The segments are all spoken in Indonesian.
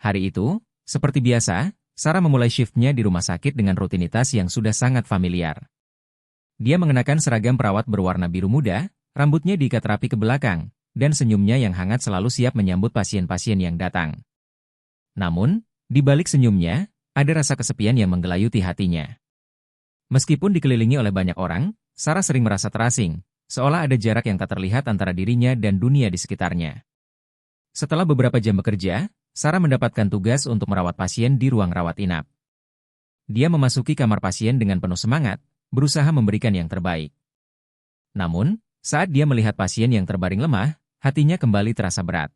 Hari itu, seperti biasa, Sarah memulai shift-nya di rumah sakit dengan rutinitas yang sudah sangat familiar. Dia mengenakan seragam perawat berwarna biru muda, rambutnya diikat rapi ke belakang, dan senyumnya yang hangat selalu siap menyambut pasien-pasien yang datang. Namun, di balik senyumnya, ada rasa kesepian yang menggelayuti hatinya. Meskipun dikelilingi oleh banyak orang, Sarah sering merasa terasing, seolah ada jarak yang tak terlihat antara dirinya dan dunia di sekitarnya. Setelah beberapa jam bekerja, Sarah mendapatkan tugas untuk merawat pasien di ruang rawat inap. Dia memasuki kamar pasien dengan penuh semangat, berusaha memberikan yang terbaik. Namun, saat dia melihat pasien yang terbaring lemah, hatinya kembali terasa berat.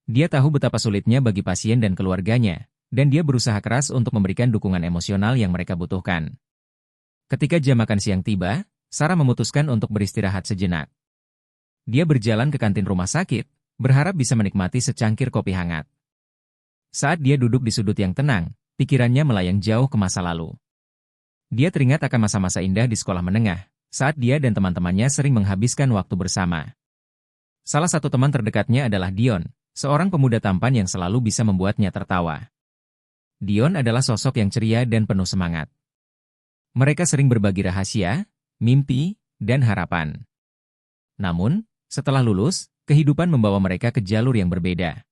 Dia tahu betapa sulitnya bagi pasien dan keluarganya, dan dia berusaha keras untuk memberikan dukungan emosional yang mereka butuhkan. Ketika jam makan siang tiba, Sarah memutuskan untuk beristirahat sejenak. Dia berjalan ke kantin rumah sakit, berharap bisa menikmati secangkir kopi hangat. Saat dia duduk di sudut yang tenang, pikirannya melayang jauh ke masa lalu. Dia teringat akan masa-masa indah di sekolah menengah, saat dia dan teman-temannya sering menghabiskan waktu bersama. Salah satu teman terdekatnya adalah Dion, seorang pemuda tampan yang selalu bisa membuatnya tertawa. Dion adalah sosok yang ceria dan penuh semangat. Mereka sering berbagi rahasia, mimpi, dan harapan. Namun, setelah lulus, kehidupan membawa mereka ke jalur yang berbeda.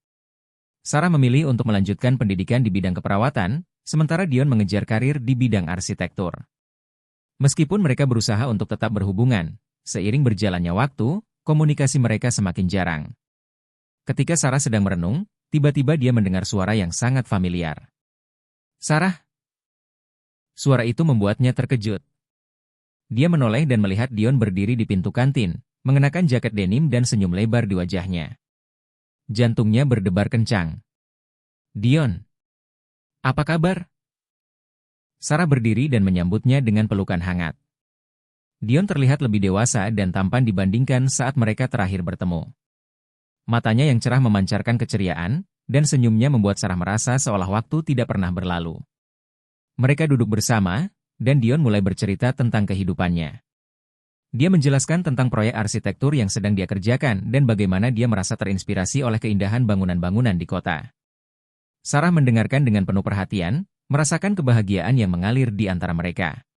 Sarah memilih untuk melanjutkan pendidikan di bidang keperawatan, sementara Dion mengejar karir di bidang arsitektur. Meskipun mereka berusaha untuk tetap berhubungan, seiring berjalannya waktu, komunikasi mereka semakin jarang. Ketika Sarah sedang merenung, tiba-tiba dia mendengar suara yang sangat familiar. "Sarah!" Suara itu membuatnya terkejut. Dia menoleh dan melihat Dion berdiri di pintu kantin, mengenakan jaket denim dan senyum lebar di wajahnya. Jantungnya berdebar kencang. "Dion, apa kabar?" Sarah berdiri dan menyambutnya dengan pelukan hangat. Dion terlihat lebih dewasa dan tampan dibandingkan saat mereka terakhir bertemu. Matanya yang cerah memancarkan keceriaan, dan senyumnya membuat Sarah merasa seolah waktu tidak pernah berlalu. Mereka duduk bersama, dan Dion mulai bercerita tentang kehidupannya. Dia menjelaskan tentang proyek arsitektur yang sedang dia kerjakan dan bagaimana dia merasa terinspirasi oleh keindahan bangunan-bangunan di kota. Sarah mendengarkan dengan penuh perhatian, merasakan kebahagiaan yang mengalir di antara mereka.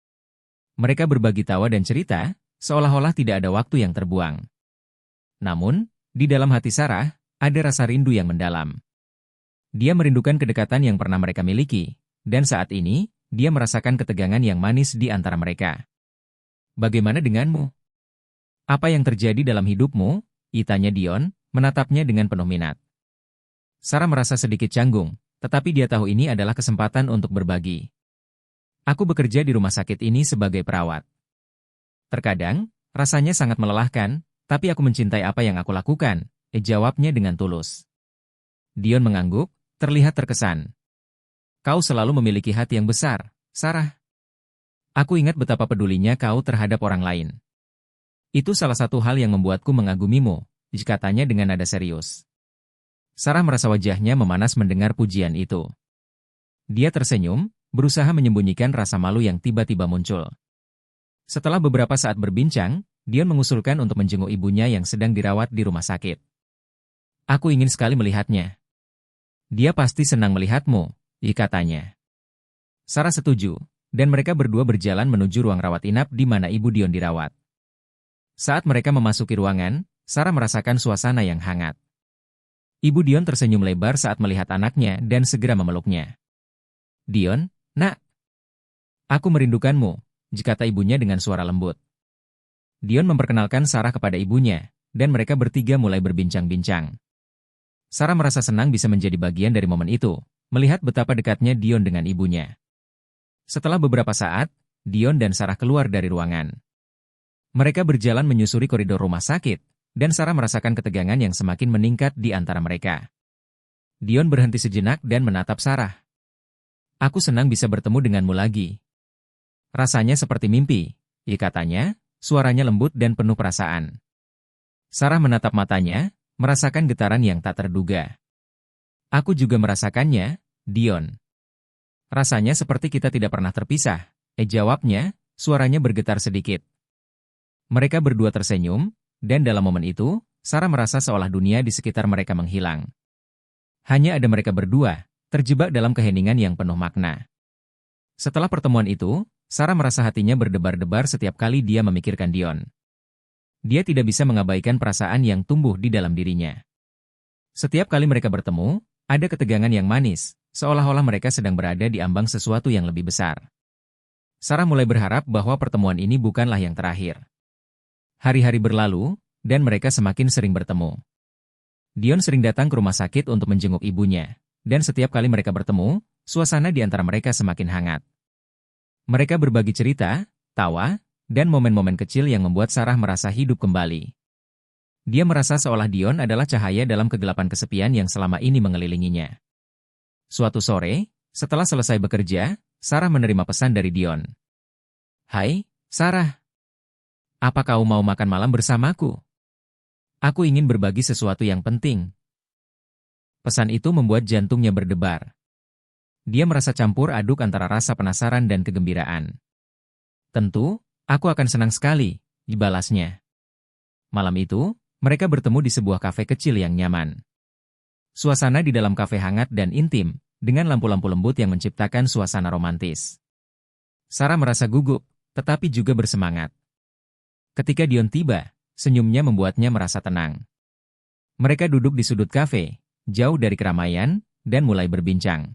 Mereka berbagi tawa dan cerita, seolah-olah tidak ada waktu yang terbuang. Namun, di dalam hati Sarah, ada rasa rindu yang mendalam. Dia merindukan kedekatan yang pernah mereka miliki, dan saat ini, dia merasakan ketegangan yang manis di antara mereka. "Bagaimana denganmu? Apa yang terjadi dalam hidupmu?" tanya Dion, menatapnya dengan penuh minat. Sarah merasa sedikit canggung, tetapi dia tahu ini adalah kesempatan untuk berbagi. "Aku bekerja di rumah sakit ini sebagai perawat. Terkadang, rasanya sangat melelahkan, tapi aku mencintai apa yang aku lakukan," jawabnya dengan tulus. Dion mengangguk, terlihat terkesan. "Kau selalu memiliki hati yang besar, Sarah. Aku ingat betapa pedulinya kau terhadap orang lain. Itu salah satu hal yang membuatku mengagumimu," katanya dengan nada serius. Sarah merasa wajahnya memanas mendengar pujian itu. Dia tersenyum, berusaha menyembunyikan rasa malu yang tiba-tiba muncul. Setelah beberapa saat berbincang, Dion mengusulkan untuk menjenguk ibunya yang sedang dirawat di rumah sakit. "Aku ingin sekali melihatnya. Dia pasti senang melihatmu," katanya. Sarah setuju, dan mereka berdua berjalan menuju ruang rawat inap di mana ibu Dion dirawat. Saat mereka memasuki ruangan, Sarah merasakan suasana yang hangat. Ibu Dion tersenyum lebar saat melihat anaknya dan segera memeluknya. "Dion, nak, aku merindukanmu," kata ibunya dengan suara lembut. Dion memperkenalkan Sarah kepada ibunya, dan mereka bertiga mulai berbincang-bincang. Sarah merasa senang bisa menjadi bagian dari momen itu, melihat betapa dekatnya Dion dengan ibunya. Setelah beberapa saat, Dion dan Sarah keluar dari ruangan. Mereka berjalan menyusuri koridor rumah sakit, dan Sarah merasakan ketegangan yang semakin meningkat di antara mereka. Dion berhenti sejenak dan menatap Sarah. "Aku senang bisa bertemu denganmu lagi. Rasanya seperti mimpi," katanya, suaranya lembut dan penuh perasaan. Sarah menatap matanya, merasakan getaran yang tak terduga. "Aku juga merasakannya, Dion. Rasanya seperti kita tidak pernah terpisah," jawabnya, suaranya bergetar sedikit. Mereka berdua tersenyum, dan dalam momen itu, Sarah merasa seolah dunia di sekitar mereka menghilang. Hanya ada mereka berdua, terjebak dalam keheningan yang penuh makna. Setelah pertemuan itu, Sarah merasa hatinya berdebar-debar setiap kali dia memikirkan Dion. Dia tidak bisa mengabaikan perasaan yang tumbuh di dalam dirinya. Setiap kali mereka bertemu, ada ketegangan yang manis, seolah-olah mereka sedang berada di ambang sesuatu yang lebih besar. Sarah mulai berharap bahwa pertemuan ini bukanlah yang terakhir. Hari-hari berlalu, dan mereka semakin sering bertemu. Dion sering datang ke rumah sakit untuk menjenguk ibunya, dan setiap kali mereka bertemu, suasana di antara mereka semakin hangat. Mereka berbagi cerita, tawa, dan momen-momen kecil yang membuat Sarah merasa hidup kembali. Dia merasa seolah Dion adalah cahaya dalam kegelapan kesepian yang selama ini mengelilinginya. Suatu sore, setelah selesai bekerja, Sarah menerima pesan dari Dion. "Hai, Sarah. Apa kau mau makan malam bersamaku? Aku ingin berbagi sesuatu yang penting." Pesan itu membuat jantungnya berdebar. Dia merasa campur aduk antara rasa penasaran dan kegembiraan. "Tentu, aku akan senang sekali," dibalasnya. Malam itu, mereka bertemu di sebuah kafe kecil yang nyaman. Suasana di dalam kafe hangat dan intim, dengan lampu-lampu lembut yang menciptakan suasana romantis. Sarah merasa gugup, tetapi juga bersemangat. Ketika Dion tiba, senyumnya membuatnya merasa tenang. Mereka duduk di sudut kafe, jauh dari keramaian, dan mulai berbincang.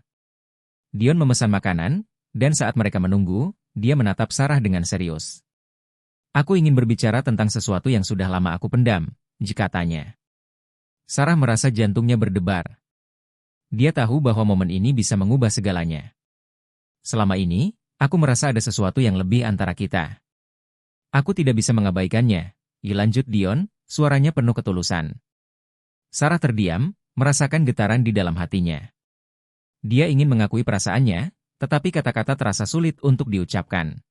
Dion memesan makanan, dan saat mereka menunggu, dia menatap Sarah dengan serius. "Aku ingin berbicara tentang sesuatu yang sudah lama aku pendam," katanya. Sarah merasa jantungnya berdebar. Dia tahu bahwa momen ini bisa mengubah segalanya. "Selama ini, aku merasa ada sesuatu yang lebih antara kita. Aku tidak bisa mengabaikannya," lanjut Dion, suaranya penuh ketulusan. Sarah terdiam, merasakan getaran di dalam hatinya. Dia ingin mengakui perasaannya, tetapi kata-kata terasa sulit untuk diucapkan.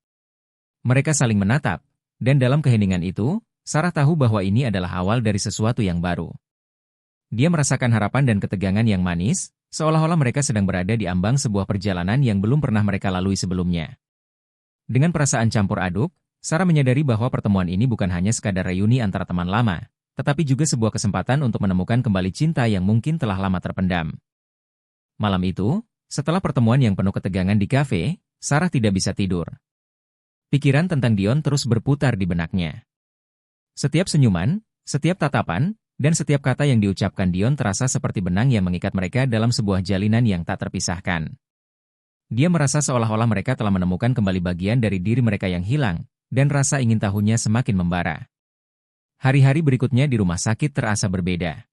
Mereka saling menatap, dan dalam keheningan itu, Sarah tahu bahwa ini adalah awal dari sesuatu yang baru. Dia merasakan harapan dan ketegangan yang manis, seolah-olah mereka sedang berada di ambang sebuah perjalanan yang belum pernah mereka lalui sebelumnya. Dengan perasaan campur aduk, Sarah menyadari bahwa pertemuan ini bukan hanya sekadar reuni antara teman lama, tetapi juga sebuah kesempatan untuk menemukan kembali cinta yang mungkin telah lama terpendam. Malam itu, setelah pertemuan yang penuh ketegangan di kafe, Sarah tidak bisa tidur. Pikiran tentang Dion terus berputar di benaknya. Setiap senyuman, setiap tatapan, dan setiap kata yang diucapkan Dion terasa seperti benang yang mengikat mereka dalam sebuah jalinan yang tak terpisahkan. Dia merasa seolah-olah mereka telah menemukan kembali bagian dari diri mereka yang hilang, dan rasa ingin tahunya semakin membara. Hari-hari berikutnya di rumah sakit terasa berbeda.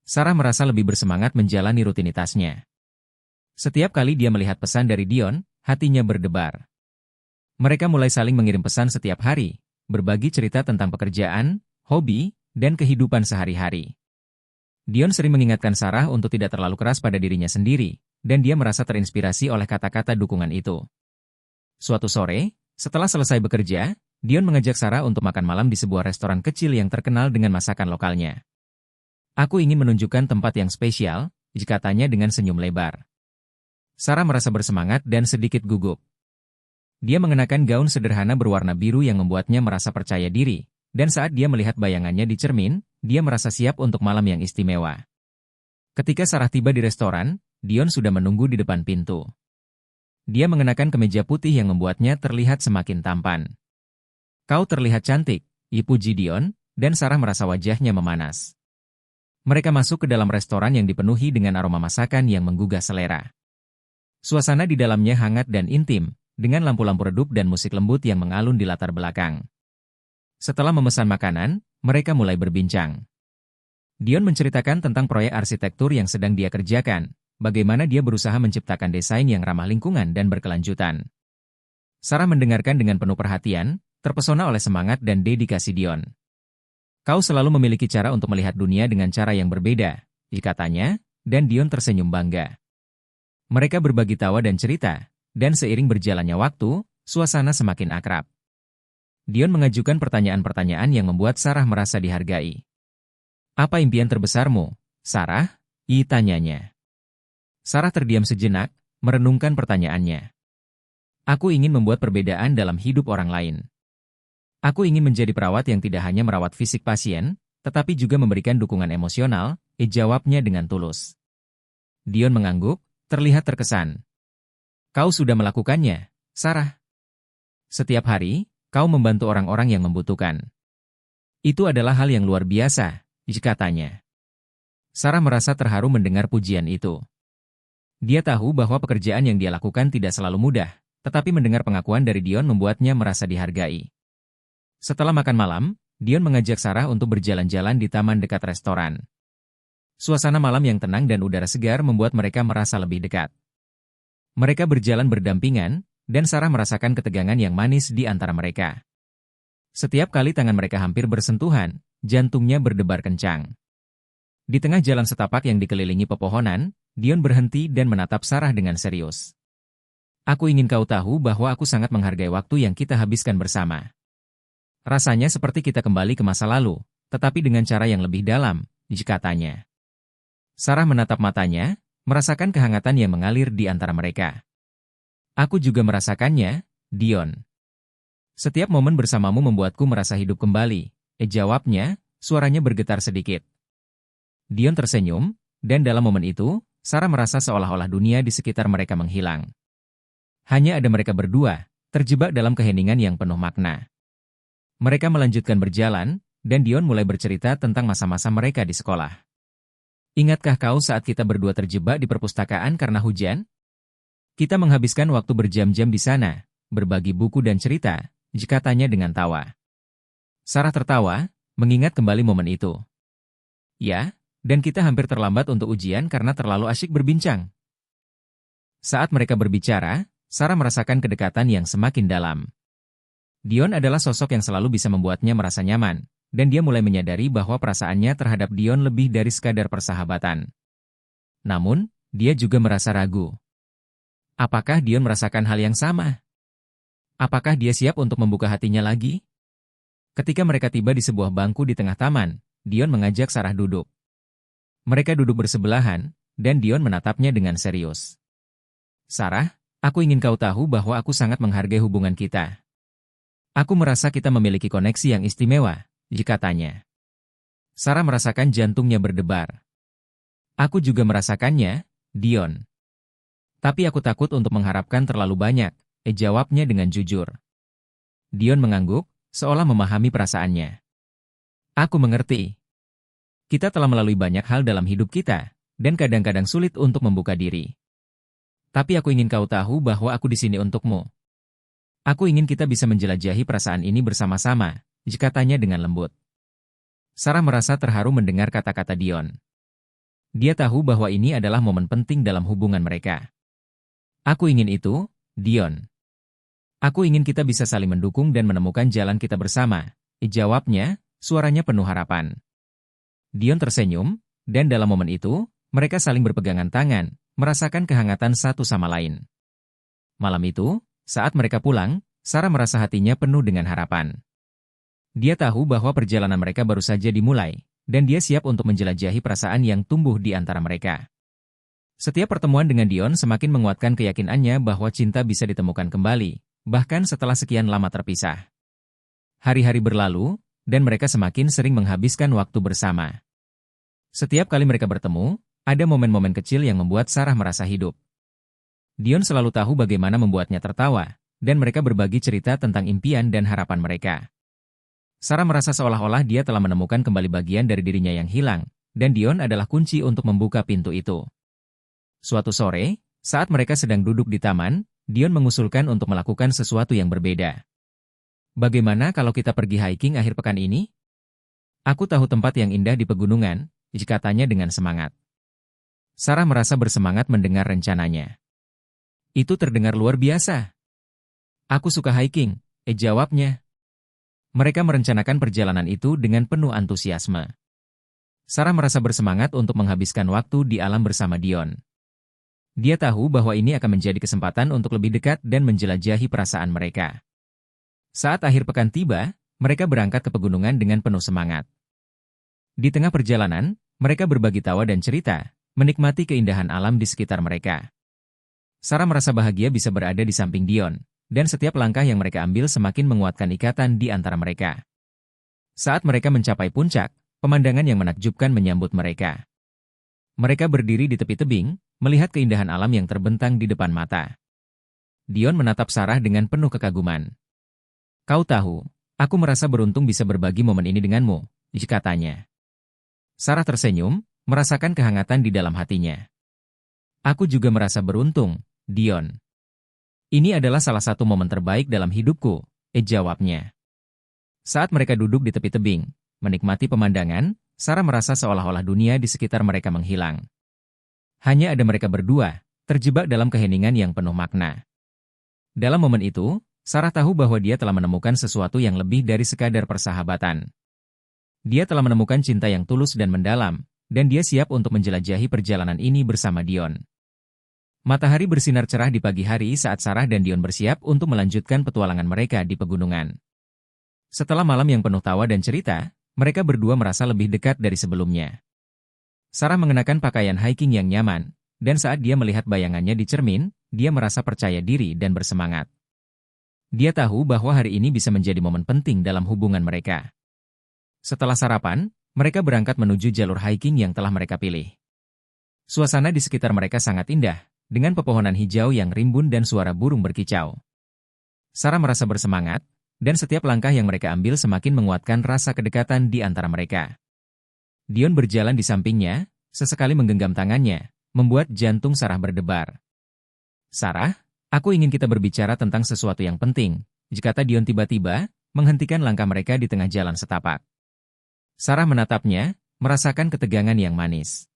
Sarah merasa lebih bersemangat menjalani rutinitasnya. Setiap kali dia melihat pesan dari Dion, hatinya berdebar. Mereka mulai saling mengirim pesan setiap hari, berbagi cerita tentang pekerjaan, hobi, dan kehidupan sehari-hari. Dion sering mengingatkan Sarah untuk tidak terlalu keras pada dirinya sendiri, dan dia merasa terinspirasi oleh kata-kata dukungan itu. Suatu sore, setelah selesai bekerja, Dion mengajak Sarah untuk makan malam di sebuah restoran kecil yang terkenal dengan masakan lokalnya. "Aku ingin menunjukkan tempat yang spesial," katanya dengan senyum lebar. Sarah merasa bersemangat dan sedikit gugup. Dia mengenakan gaun sederhana berwarna biru yang membuatnya merasa percaya diri, dan saat dia melihat bayangannya di cermin, dia merasa siap untuk malam yang istimewa. Ketika Sarah tiba di restoran, Dion sudah menunggu di depan pintu. Dia mengenakan kemeja putih yang membuatnya terlihat semakin tampan. "Kau terlihat cantik," puji Dion, dan Sarah merasa wajahnya memanas. Mereka masuk ke dalam restoran yang dipenuhi dengan aroma masakan yang menggugah selera. Suasana di dalamnya hangat dan intim, dengan lampu-lampu redup dan musik lembut yang mengalun di latar belakang. Setelah memesan makanan, mereka mulai berbincang. Dion menceritakan tentang proyek arsitektur yang sedang dia kerjakan, bagaimana dia berusaha menciptakan desain yang ramah lingkungan dan berkelanjutan. Sarah mendengarkan dengan penuh perhatian, terpesona oleh semangat dan dedikasi Dion. "Kau selalu memiliki cara untuk melihat dunia dengan cara yang berbeda," katanya, dan Dion tersenyum bangga. Mereka berbagi tawa dan cerita, dan seiring berjalannya waktu, suasana semakin akrab. Dion mengajukan pertanyaan-pertanyaan yang membuat Sarah merasa dihargai. "Apa impian terbesarmu, Sarah?" tanyanya. Sarah terdiam sejenak, merenungkan pertanyaannya. "Aku ingin membuat perbedaan dalam hidup orang lain. Aku ingin menjadi perawat yang tidak hanya merawat fisik pasien, tetapi juga memberikan dukungan emosional," jawabnya dengan tulus. Dion mengangguk, terlihat terkesan. Kau sudah melakukannya, Sarah. Setiap hari, kau membantu orang-orang yang membutuhkan. Itu adalah hal yang luar biasa, katanya. Sarah merasa terharu mendengar pujian itu. Dia tahu bahwa pekerjaan yang dia lakukan tidak selalu mudah, tetapi mendengar pengakuan dari Dion membuatnya merasa dihargai. Setelah makan malam, Dion mengajak Sarah untuk berjalan-jalan di taman dekat restoran. Suasana malam yang tenang dan udara segar membuat mereka merasa lebih dekat. Mereka berjalan berdampingan, dan Sarah merasakan ketegangan yang manis di antara mereka. Setiap kali tangan mereka hampir bersentuhan, jantungnya berdebar kencang. Di tengah jalan setapak yang dikelilingi pepohonan, Dion berhenti dan menatap Sarah dengan serius. Aku ingin kau tahu bahwa aku sangat menghargai waktu yang kita habiskan bersama. Rasanya seperti kita kembali ke masa lalu, tetapi dengan cara yang lebih dalam, katanya. Sarah menatap matanya, merasakan kehangatan yang mengalir di antara mereka. Aku juga merasakannya, Dion. Setiap momen bersamamu membuatku merasa hidup kembali, jawabnya, suaranya bergetar sedikit. Dion tersenyum, dan dalam momen itu, Sarah merasa seolah-olah dunia di sekitar mereka menghilang. Hanya ada mereka berdua, terjebak dalam keheningan yang penuh makna. Mereka melanjutkan berjalan, dan Dion mulai bercerita tentang masa-masa mereka di sekolah. Ingatkah kau saat kita berdua terjebak di perpustakaan karena hujan? Kita menghabiskan waktu berjam-jam di sana, berbagi buku dan cerita, katanya dengan tawa. Sarah tertawa, mengingat kembali momen itu. Ya, dan kita hampir terlambat untuk ujian karena terlalu asyik berbincang. Saat mereka berbicara, Sarah merasakan kedekatan yang semakin dalam. Dion adalah sosok yang selalu bisa membuatnya merasa nyaman, dan dia mulai menyadari bahwa perasaannya terhadap Dion lebih dari sekadar persahabatan. Namun, dia juga merasa ragu. Apakah Dion merasakan hal yang sama? Apakah dia siap untuk membuka hatinya lagi? Ketika mereka tiba di sebuah bangku di tengah taman, Dion mengajak Sarah duduk. Mereka duduk bersebelahan, dan Dion menatapnya dengan serius. Sarah, aku ingin kau tahu bahwa aku sangat menghargai hubungan kita. Aku merasa kita memiliki koneksi yang istimewa, katanya. Sarah merasakan jantungnya berdebar. Aku juga merasakannya, Dion. Tapi aku takut untuk mengharapkan terlalu banyak, jawabnya dengan jujur. Dion mengangguk, seolah memahami perasaannya. Aku mengerti. Kita telah melalui banyak hal dalam hidup kita, dan kadang-kadang sulit untuk membuka diri. Tapi aku ingin kau tahu bahwa aku di sini untukmu. Aku ingin kita bisa menjelajahi perasaan ini bersama-sama, katanya dengan lembut. Sarah merasa terharu mendengar kata-kata Dion. Dia tahu bahwa ini adalah momen penting dalam hubungan mereka. Aku ingin itu, Dion. Aku ingin kita bisa saling mendukung dan menemukan jalan kita bersama, jawabnya, suaranya penuh harapan. Dion tersenyum, dan dalam momen itu, mereka saling berpegangan tangan, merasakan kehangatan satu sama lain. Malam itu, saat mereka pulang, Sarah merasa hatinya penuh dengan harapan. Dia tahu bahwa perjalanan mereka baru saja dimulai, dan dia siap untuk menjelajahi perasaan yang tumbuh di antara mereka. Setiap pertemuan dengan Dion semakin menguatkan keyakinannya bahwa cinta bisa ditemukan kembali, bahkan setelah sekian lama terpisah. Hari-hari berlalu, dan mereka semakin sering menghabiskan waktu bersama. Setiap kali mereka bertemu, ada momen-momen kecil yang membuat Sarah merasa hidup. Dion selalu tahu bagaimana membuatnya tertawa, dan mereka berbagi cerita tentang impian dan harapan mereka. Sarah merasa seolah-olah dia telah menemukan kembali bagian dari dirinya yang hilang, dan Dion adalah kunci untuk membuka pintu itu. Suatu sore, saat mereka sedang duduk di taman, Dion mengusulkan untuk melakukan sesuatu yang berbeda. Bagaimana kalau kita pergi hiking akhir pekan ini? Aku tahu tempat yang indah di pegunungan, katanya dengan semangat. Sarah merasa bersemangat mendengar rencananya. Itu terdengar luar biasa. Aku suka hiking, jawabnya. Mereka merencanakan perjalanan itu dengan penuh antusiasme. Sarah merasa bersemangat untuk menghabiskan waktu di alam bersama Dion. Dia tahu bahwa ini akan menjadi kesempatan untuk lebih dekat dan menjelajahi perasaan mereka. Saat akhir pekan tiba, mereka berangkat ke pegunungan dengan penuh semangat. Di tengah perjalanan, mereka berbagi tawa dan cerita, menikmati keindahan alam di sekitar mereka. Sarah merasa bahagia bisa berada di samping Dion, dan setiap langkah yang mereka ambil semakin menguatkan ikatan di antara mereka. Saat mereka mencapai puncak, pemandangan yang menakjubkan menyambut mereka. Mereka berdiri di tepi tebing, melihat keindahan alam yang terbentang di depan mata. Dion menatap Sarah dengan penuh kekaguman. Kau tahu, aku merasa beruntung bisa berbagi momen ini denganmu, katanya. Sarah tersenyum, merasakan kehangatan di dalam hatinya. Aku juga merasa beruntung, Dion. Ini adalah salah satu momen terbaik dalam hidupku, jawabnya. Saat mereka duduk di tepi tebing, menikmati pemandangan, Sarah merasa seolah-olah dunia di sekitar mereka menghilang. Hanya ada mereka berdua, terjebak dalam keheningan yang penuh makna. Dalam momen itu, Sarah tahu bahwa dia telah menemukan sesuatu yang lebih dari sekadar persahabatan. Dia telah menemukan cinta yang tulus dan mendalam, dan dia siap untuk menjelajahi perjalanan ini bersama Dion. Matahari bersinar cerah di pagi hari saat Sarah dan Dion bersiap untuk melanjutkan petualangan mereka di pegunungan. Setelah malam yang penuh tawa dan cerita, mereka berdua merasa lebih dekat dari sebelumnya. Sarah mengenakan pakaian hiking yang nyaman, dan saat dia melihat bayangannya di cermin, dia merasa percaya diri dan bersemangat. Dia tahu bahwa hari ini bisa menjadi momen penting dalam hubungan mereka. Setelah sarapan, mereka berangkat menuju jalur hiking yang telah mereka pilih. Suasana di sekitar mereka sangat indah, dengan pepohonan hijau yang rimbun dan suara burung berkicau. Sarah merasa bersemangat, dan setiap langkah yang mereka ambil semakin menguatkan rasa kedekatan di antara mereka. Dion berjalan di sampingnya, sesekali menggenggam tangannya, membuat jantung Sarah berdebar. Sarah, aku ingin kita berbicara tentang sesuatu yang penting, kata Dion tiba-tiba, menghentikan langkah mereka di tengah jalan setapak. Sarah menatapnya, merasakan ketegangan yang manis.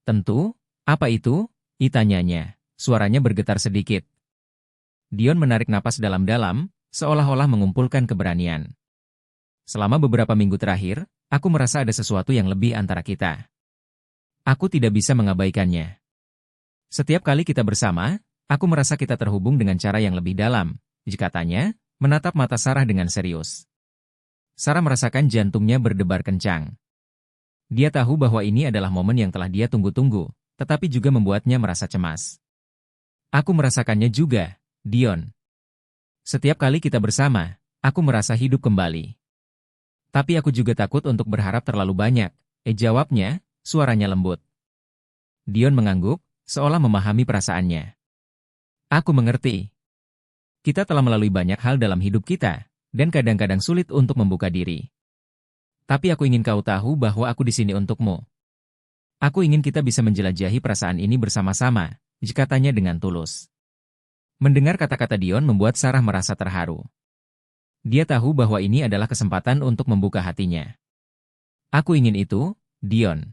Tentu, apa itu? Tanyanya, suaranya bergetar sedikit. Dion menarik napas dalam-dalam, seolah-olah mengumpulkan keberanian. Selama beberapa minggu terakhir, aku merasa ada sesuatu yang lebih antara kita. Aku tidak bisa mengabaikannya. Setiap kali kita bersama, aku merasa kita terhubung dengan cara yang lebih dalam, katanya, menatap mata Sarah dengan serius. Sarah merasakan jantungnya berdebar kencang. Dia tahu bahwa ini adalah momen yang telah dia tunggu-tunggu, tetapi juga membuatnya merasa cemas. Aku merasakannya juga, Dion. Setiap kali kita bersama, aku merasa hidup kembali. Tapi aku juga takut untuk berharap terlalu banyak, jawabnya, suaranya lembut. Dion mengangguk, seolah memahami perasaannya. Aku mengerti. Kita telah melalui banyak hal dalam hidup kita, dan kadang-kadang sulit untuk membuka diri. Tapi aku ingin kau tahu bahwa aku di sini untukmu. Aku ingin kita bisa menjelajahi perasaan ini bersama-sama, katanya dengan tulus. Mendengar kata-kata Dion membuat Sarah merasa terharu. Dia tahu bahwa ini adalah kesempatan untuk membuka hatinya. Aku ingin itu, Dion.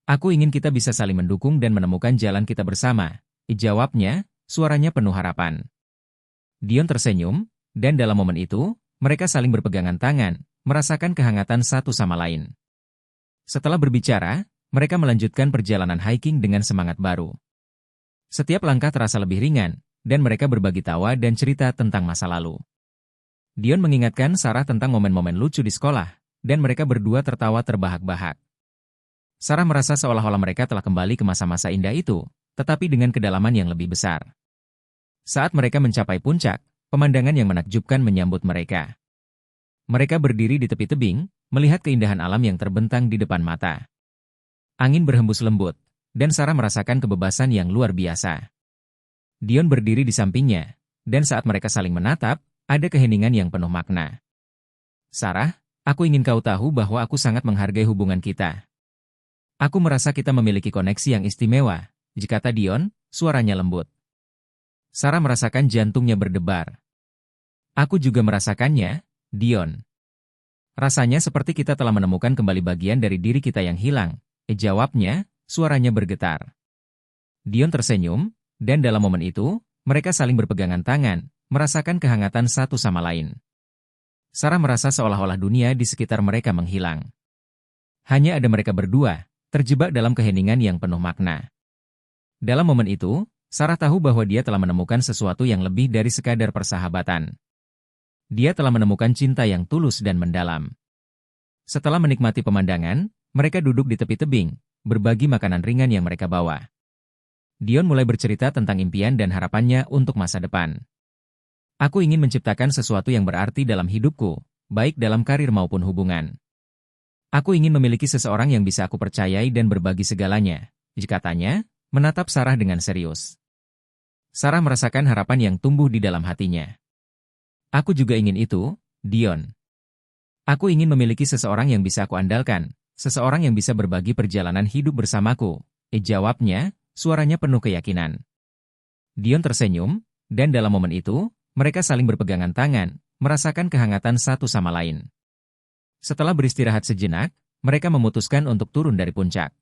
Aku ingin kita bisa saling mendukung dan menemukan jalan kita bersama, jawabnya, suaranya penuh harapan. Dion tersenyum, dan dalam momen itu, mereka saling berpegangan tangan, merasakan kehangatan satu sama lain. Setelah berbicara, mereka melanjutkan perjalanan hiking dengan semangat baru. Setiap langkah terasa lebih ringan, dan mereka berbagi tawa dan cerita tentang masa lalu. Dion mengingatkan Sarah tentang momen-momen lucu di sekolah, dan mereka berdua tertawa terbahak-bahak. Sarah merasa seolah-olah mereka telah kembali ke masa-masa indah itu, tetapi dengan kedalaman yang lebih besar. Saat mereka mencapai puncak, pemandangan yang menakjubkan menyambut mereka. Mereka berdiri di tepi tebing, melihat keindahan alam yang terbentang di depan mata. Angin berhembus lembut, dan Sarah merasakan kebebasan yang luar biasa. Dion berdiri di sampingnya, dan saat mereka saling menatap, ada keheningan yang penuh makna. Sarah, aku ingin kau tahu bahwa aku sangat menghargai hubungan kita. Aku merasa kita memiliki koneksi yang istimewa, kata Dion, suaranya lembut. Sarah merasakan jantungnya berdebar. Aku juga merasakannya, Dion. Rasanya seperti kita telah menemukan kembali bagian dari diri kita yang hilang, jawabnya, suaranya bergetar. Dion tersenyum, dan dalam momen itu, mereka saling berpegangan tangan, merasakan kehangatan satu sama lain. Sarah merasa seolah-olah dunia di sekitar mereka menghilang. Hanya ada mereka berdua, terjebak dalam keheningan yang penuh makna. Dalam momen itu, Sarah tahu bahwa dia telah menemukan sesuatu yang lebih dari sekadar persahabatan. Dia telah menemukan cinta yang tulus dan mendalam. Setelah menikmati pemandangan, mereka duduk di tepi tebing, berbagi makanan ringan yang mereka bawa. Dion mulai bercerita tentang impian dan harapannya untuk masa depan. Aku ingin menciptakan sesuatu yang berarti dalam hidupku, baik dalam karir maupun hubungan. Aku ingin memiliki seseorang yang bisa aku percayai dan berbagi segalanya, katanya, menatap Sarah dengan serius. Sarah merasakan harapan yang tumbuh di dalam hatinya. Aku juga ingin itu, Dion. Aku ingin memiliki seseorang yang bisa aku andalkan, seseorang yang bisa berbagi perjalanan hidup bersamaku. Jawabnya, suaranya penuh keyakinan. Dion tersenyum, dan dalam momen itu, mereka saling berpegangan tangan, merasakan kehangatan satu sama lain. Setelah beristirahat sejenak, mereka memutuskan untuk turun dari puncak.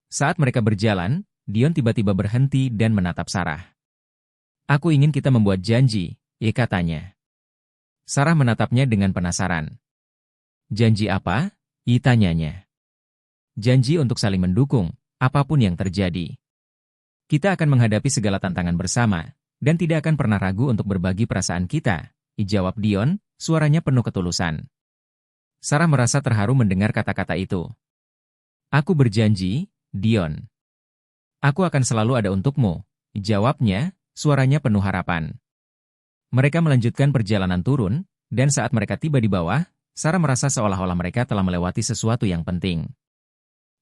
Saat mereka berjalan, Dion tiba-tiba berhenti dan menatap Sarah. Aku ingin kita membuat janji, katanya. Sarah menatapnya dengan penasaran. Janji apa? Tanyanya. Janji untuk saling mendukung, apapun yang terjadi. Kita akan menghadapi segala tantangan bersama, dan tidak akan pernah ragu untuk berbagi perasaan kita, jawab Dion, suaranya penuh ketulusan. Sarah merasa terharu mendengar kata-kata itu. Aku berjanji, Dion. Aku akan selalu ada untukmu, jawabnya, suaranya penuh harapan. Mereka melanjutkan perjalanan turun, dan saat mereka tiba di bawah, Sarah merasa seolah-olah mereka telah melewati sesuatu yang penting.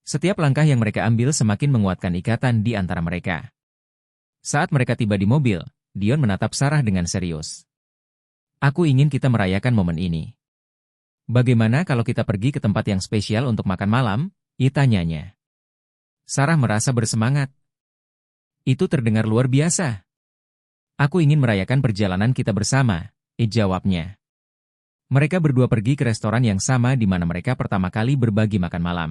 Setiap langkah yang mereka ambil semakin menguatkan ikatan di antara mereka. Saat mereka tiba di mobil, Dion menatap Sarah dengan serius. Aku ingin kita merayakan momen ini. Bagaimana kalau kita pergi ke tempat yang spesial untuk makan malam? Tanyanya. Sarah merasa bersemangat. Itu terdengar luar biasa. Aku ingin merayakan perjalanan kita bersama, jawabnya. Mereka berdua pergi ke restoran yang sama di mana mereka pertama kali berbagi makan malam.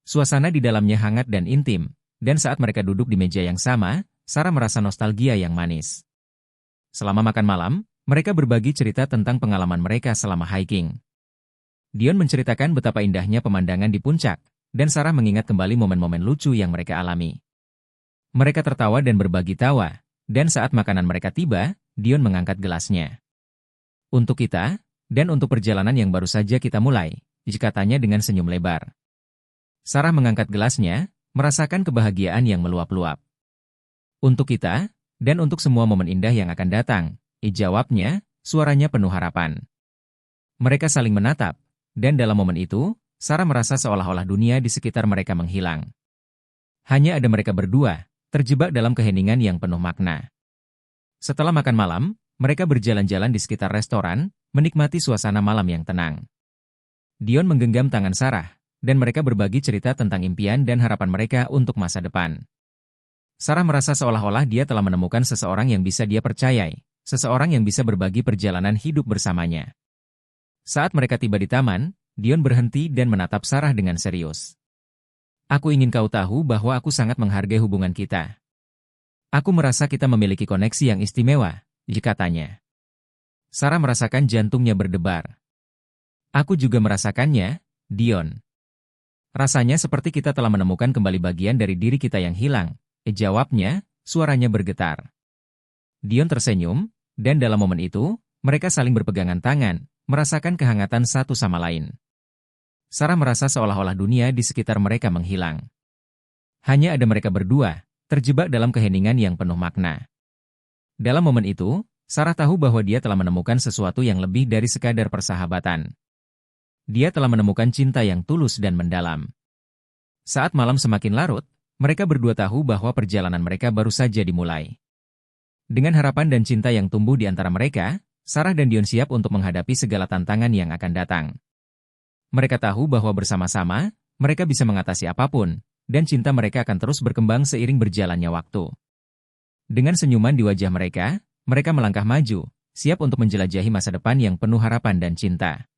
Suasana di dalamnya hangat dan intim, dan saat mereka duduk di meja yang sama, Sarah merasa nostalgia yang manis. Selama makan malam, mereka berbagi cerita tentang pengalaman mereka selama hiking. Dion menceritakan betapa indahnya pemandangan di puncak, dan Sarah mengingat kembali momen-momen lucu yang mereka alami. Mereka tertawa dan berbagi tawa, dan saat makanan mereka tiba, Dion mengangkat gelasnya. Untuk kita, dan untuk perjalanan yang baru saja kita mulai, katanya dengan senyum lebar. Sarah mengangkat gelasnya, merasakan kebahagiaan yang meluap-luap. Untuk kita, dan untuk semua momen indah yang akan datang, jawabnya, suaranya penuh harapan. Mereka saling menatap, dan dalam momen itu, Sarah merasa seolah-olah dunia di sekitar mereka menghilang. Hanya ada mereka berdua, terjebak dalam keheningan yang penuh makna. Setelah makan malam, mereka berjalan-jalan di sekitar restoran, menikmati suasana malam yang tenang. Dion menggenggam tangan Sarah, dan mereka berbagi cerita tentang impian dan harapan mereka untuk masa depan. Sarah merasa seolah-olah dia telah menemukan seseorang yang bisa dia percayai, seseorang yang bisa berbagi perjalanan hidup bersamanya. Saat mereka tiba di taman, Dion berhenti dan menatap Sarah dengan serius. Aku ingin kau tahu bahwa aku sangat menghargai hubungan kita. Aku merasa kita memiliki koneksi yang istimewa, katanya. Sarah merasakan jantungnya berdebar. Aku juga merasakannya, Dion. Rasanya seperti kita telah menemukan kembali bagian dari diri kita yang hilang, jawabnya, suaranya bergetar. Dion tersenyum, dan dalam momen itu, mereka saling berpegangan tangan, merasakan kehangatan satu sama lain. Sarah merasa seolah-olah dunia di sekitar mereka menghilang. Hanya ada mereka berdua, terjebak dalam keheningan yang penuh makna. Dalam momen itu, Sarah tahu bahwa dia telah menemukan sesuatu yang lebih dari sekadar persahabatan. Dia telah menemukan cinta yang tulus dan mendalam. Saat malam semakin larut, mereka berdua tahu bahwa perjalanan mereka baru saja dimulai. Dengan harapan dan cinta yang tumbuh di antara mereka, Sarah dan Dion siap untuk menghadapi segala tantangan yang akan datang. Mereka tahu bahwa bersama-sama, mereka bisa mengatasi apapun, dan cinta mereka akan terus berkembang seiring berjalannya waktu. Dengan senyuman di wajah mereka melangkah maju, siap untuk menjelajahi masa depan yang penuh harapan dan cinta.